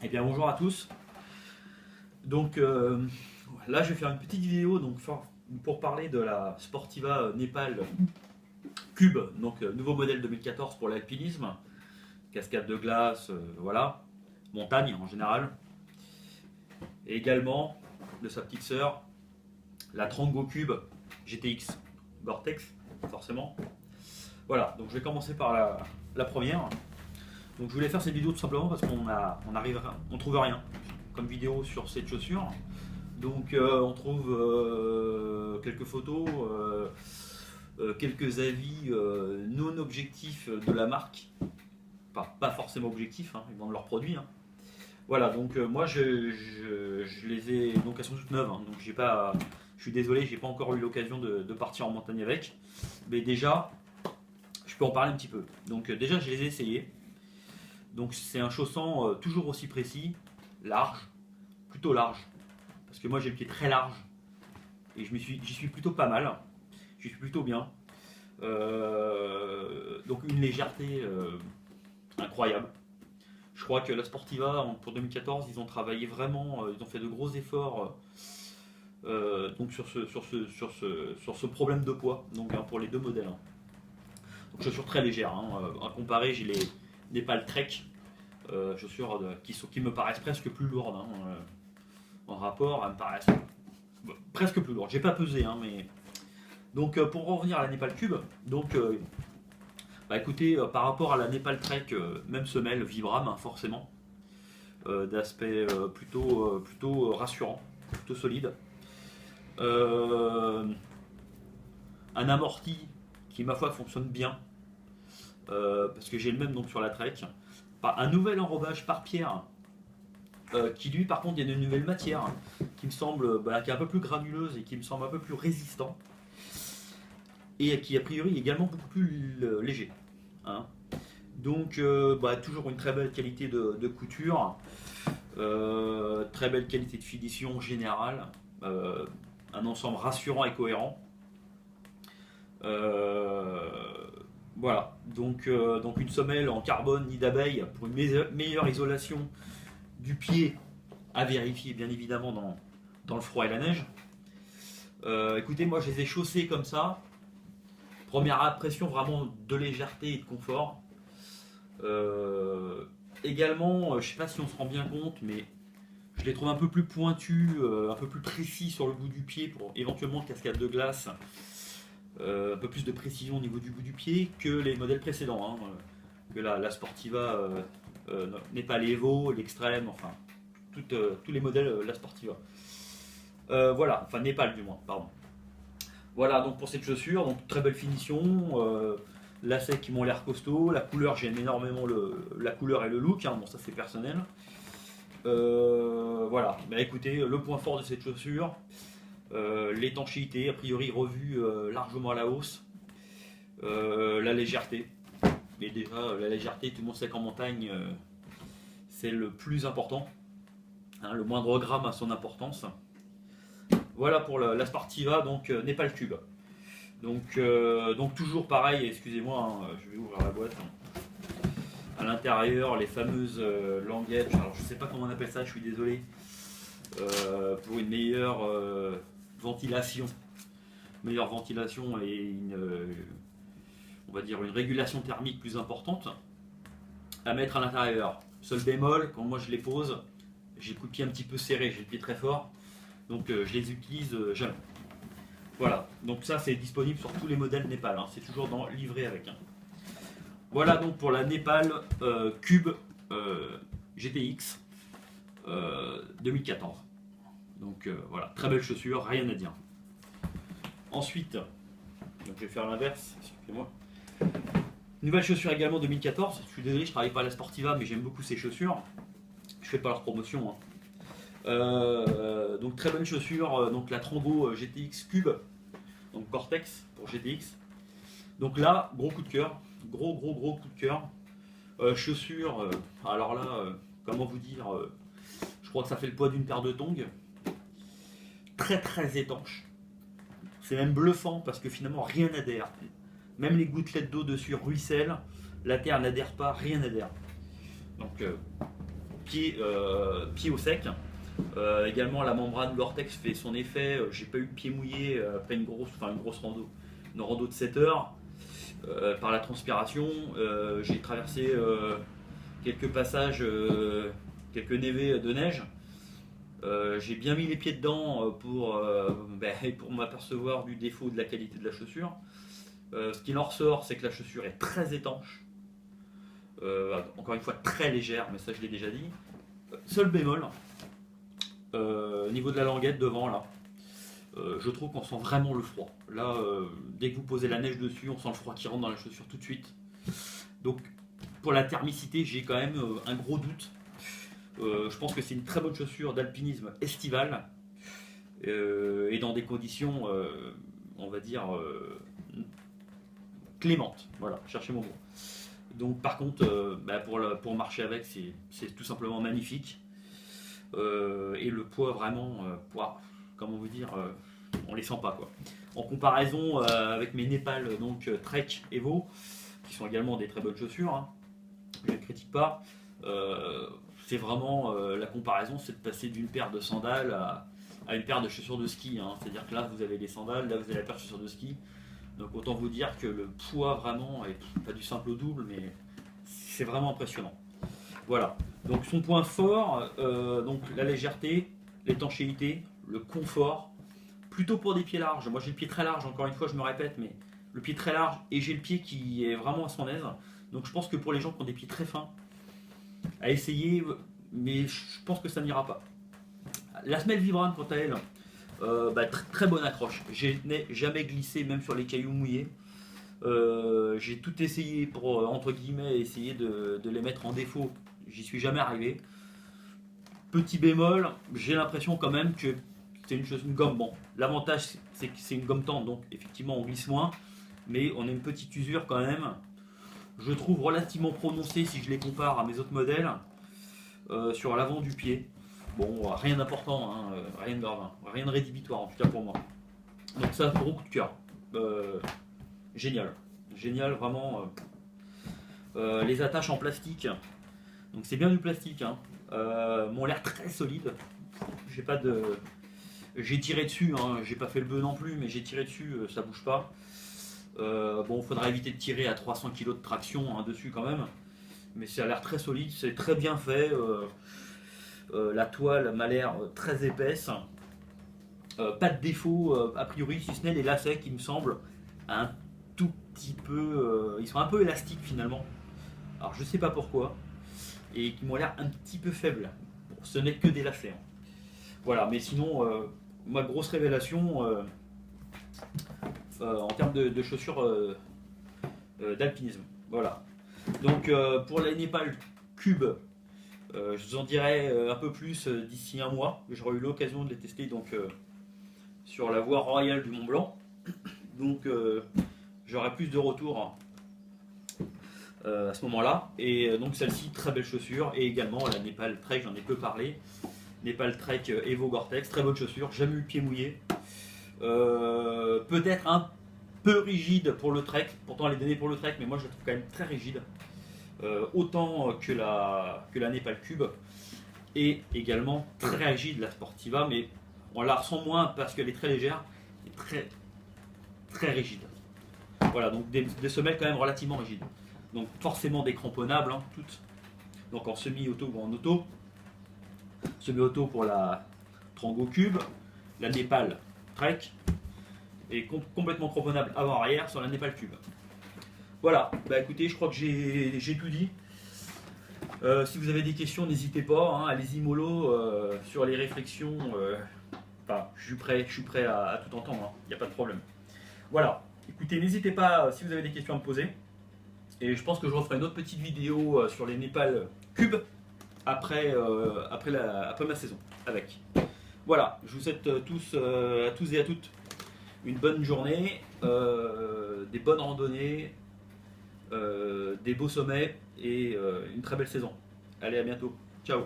Eh bien bonjour à tous. Donc là je vais faire une petite vidéo donc, pour parler de la Sportiva Nepal Cube, donc nouveau modèle 2014 pour l'alpinisme, cascade de glace, voilà, montagne en général. Et également de sa petite sœur, la Trango Cube GTX Gore-Tex, forcément. Voilà, donc je vais commencer par la première. Donc je voulais faire cette vidéo tout simplement parce on trouve rien comme vidéo sur cette chaussure. Donc on trouve quelques photos, quelques avis non objectifs de la marque. Pas forcément objectifs, hein, ils vendent leurs produits. Hein. Voilà, donc moi je les ai, donc elles sont toutes neuves, hein, donc je suis désolé, j'ai pas encore eu l'occasion de partir en montagne avec. Mais déjà, je peux en parler un petit peu. Donc déjà je les ai essayées. Donc c'est un chausson toujours aussi précis, large, plutôt large. Parce que moi j'ai le pied très large. Et j'y suis plutôt pas mal. J'y suis plutôt bien. Donc une légèreté incroyable. Je crois que la Sportiva, pour 2014, ils ont travaillé vraiment, ils ont fait de gros efforts donc sur ce problème de poids, donc hein, pour les deux modèles. Hein. Donc chaussures très légères. Hein. À comparer, j'ai les Nepal Trek, chaussures qui me paraissent presque plus lourdes. Hein. En rapport, elles me paraissent presque plus lourdes. J'ai pas pesé, hein, mais. Donc pour revenir à la Nepal Cube, donc bah écoutez, par rapport à la Nepal Trek, même semelle, Vibram, hein, forcément, d'aspect plutôt rassurant, plutôt solide. Un amorti qui, ma foi, fonctionne bien, parce que j'ai le même donc sur la Trek. Un nouvel enrobage par pierre, qui lui, par contre, il y a une nouvelle matière qui me semble, qui est un peu plus granuleuse et qui me semble un peu plus résistant. Et qui a priori est également beaucoup plus léger. Hein. Donc toujours une très belle qualité de couture, très belle qualité de finition générale, un ensemble rassurant et cohérent. Voilà, donc une semelle en carbone nid d'abeille pour une meilleure isolation du pied à vérifier bien évidemment dans le froid et la neige. Écoutez, moi je les ai chaussés comme ça. Première impression vraiment de légèreté et de confort. Également, je ne sais pas si on se rend bien compte, mais je les trouve un peu plus pointus, un peu plus précis sur le bout du pied pour éventuellement cascade de glace. Un peu plus de précision au niveau du bout du pied que les modèles précédents. Hein, que la Sportiva Nepal Evo, l'Extrême, enfin tous les modèles la Sportiva. Voilà, enfin Nepal du moins, pardon. Voilà donc pour cette chaussure, donc très belle finition, lacets qui m'ont l'air costaud, la couleur j'aime énormément la couleur et le look, hein, bon ça c'est personnel. Voilà, bah, écoutez, le point fort de cette chaussure, l'étanchéité a priori revue largement à la hausse, la légèreté, mais déjà la légèreté, tout le monde sait qu'en montagne c'est le plus important, hein, le moindre gramme a son importance. Voilà pour la Sportiva, donc Nepal Cube. Donc toujours pareil, excusez-moi, hein, je vais ouvrir la boîte. Hein. À l'intérieur, les fameuses languettes, alors je ne sais pas comment on appelle ça, je suis désolé, pour une meilleure ventilation. Meilleure ventilation et on va dire une régulation thermique plus importante à mettre à l'intérieur. Seul bémol, quand moi je les pose, j'ai le coup de pied un petit peu serré, j'ai le pied très fort. Donc je les utilise jamais. Voilà, donc ça c'est disponible sur tous les modèles Nepal, hein. C'est toujours livré avec. Hein. Voilà donc pour la Nepal Cube GTX 2014. Donc voilà, très belle chaussure, rien à dire. Ensuite, donc je vais faire l'inverse, excusez-moi. Nouvelle chaussure également 2014. Je suis désolé, je ne travaille pas à la Sportiva, mais j'aime beaucoup ces chaussures. Je fais pas leur promotion. Hein. Donc très bonne chaussure, donc la Trango GTX Cube, donc Gore-Tex pour GTX. Donc là, gros coup de cœur, gros coup de cœur. Chaussure, alors là, comment vous dire, je crois que ça fait le poids d'une paire de tongs. Très étanche. C'est même bluffant parce que finalement rien n'adhère. Même les gouttelettes d'eau dessus ruissellent, la terre n'adhère pas, rien n'adhère. Donc pied au sec. Également la membrane Gore-Tex fait son effet, j'ai pas eu le pied mouillé après une grosse rando, une rando de 7 heures par la transpiration. J'ai traversé quelques passages, quelques névés de neige. J'ai bien mis les pieds dedans pour m'apercevoir du défaut de la qualité de la chaussure. Ce qu'il en ressort, c'est que la chaussure est très étanche. Encore une fois très légère, mais ça je l'ai déjà dit. Seul bémol, au niveau de la languette devant là, je trouve qu'on sent vraiment le froid. Là, dès que vous posez la neige dessus, on sent le froid qui rentre dans la chaussure tout de suite. Donc pour la thermicité, j'ai quand même un gros doute. Je pense que c'est une très bonne chaussure d'alpinisme estivale et dans des conditions, on va dire, clémentes. Voilà, cherchez mon mot. Donc par contre, pour marcher avec, c'est tout simplement magnifique. Et le poids vraiment, comment vous dire, on les sent pas quoi. En comparaison avec mes Népal donc Trek Evo, qui sont également des très bonnes chaussures, hein, je ne critique pas. C'est vraiment la comparaison, c'est de passer d'une paire de sandales à une paire de chaussures de ski. Hein. C'est-à-dire que là vous avez les sandales, là vous avez la paire de chaussures de ski. Donc autant vous dire que le poids vraiment est pas du simple au double, mais c'est vraiment impressionnant. Voilà. Donc son point fort, donc la légèreté, l'étanchéité, le confort, plutôt pour des pieds larges. Moi j'ai le pied très large, encore une fois je me répète, mais le pied très large et j'ai le pied qui est vraiment à son aise. Donc je pense que pour les gens qui ont des pieds très fins, à essayer, mais je pense que ça n'ira pas. La semelle Vibram quant à elle, très bonne accroche. Je n'ai jamais glissé même sur les cailloux mouillés. J'ai tout essayé pour, entre guillemets, essayer de les mettre en défaut. J'y suis jamais arrivé. Petit bémol, j'ai l'impression quand même que c'est une gomme. Bon, l'avantage c'est que c'est une gomme tendre, donc effectivement on glisse moins, mais on a une petite usure quand même. Je trouve relativement prononcée si je les compare à mes autres modèles sur l'avant du pied. Bon, rien d'important, hein, rien de grave, hein, rien de rédhibitoire en tout cas pour moi. Donc ça, gros coup de cœur. Génial, génial vraiment. Les attaches en plastique, donc c'est bien du plastique, hein, m'ont l'air très solide. J'ai tiré dessus, hein, j'ai pas fait le bœuf non plus, mais j'ai tiré dessus, ça bouge pas. Bon, il faudra éviter de tirer à 300 kg de traction hein, dessus quand même, mais ça a l'air très solide, c'est très bien fait. La toile m'a l'air très épaisse, pas de défaut a priori, si ce n'est les lacets qui me semblent un tout petit peu, ils sont un peu élastiques finalement. Alors je sais pas pourquoi, et qui m'ont l'air un petit peu faibles. Bon, ce n'est que des lacets. Hein. Voilà, mais sinon, ma grosse révélation en termes de chaussures d'alpinisme. Voilà. Donc pour la Népal Cube, je vous en dirai un peu plus d'ici un mois. J'aurai eu l'occasion de les tester donc, sur la voie royale du Mont Blanc. Donc j'aurai plus de retours à ce moment-là. Et donc celle-ci, très belle chaussure. Et également la Népal Trek, j'en ai peu parlé. Népal Trek Evo Gore-Tex, très bonne chaussure. Jamais eu le pied mouillé. Peut-être un peu rigide pour le trek. Pourtant elle est donnée pour le trek, mais moi je la trouve quand même très rigide. Autant que la Népal Cube. Et également très rigide la Sportiva, mais on la ressent moins parce qu'elle est très légère et très très rigide. Voilà, donc des semelles quand même relativement rigides. Donc forcément décramponnables, hein, toutes. Donc en semi-auto ou en auto. Semi-auto pour la Trango Cube, la Népal Trek, et complètement cramponnable avant-arrière sur la Népal Cube. Voilà, bah écoutez, je crois que j'ai tout dit. Si vous avez des questions, n'hésitez pas, hein, allez-y mollo sur les réflexions. Je suis prêt à tout entendre, il n'y a pas de problème. Voilà, écoutez, n'hésitez pas si vous avez des questions à me poser. Et je pense que je referai une autre petite vidéo sur les Népal Cube après ma saison avec. Voilà, je vous souhaite à tous et à toutes une bonne journée, des bonnes randonnées, des beaux sommets et une très belle saison. Allez, à bientôt. Ciao.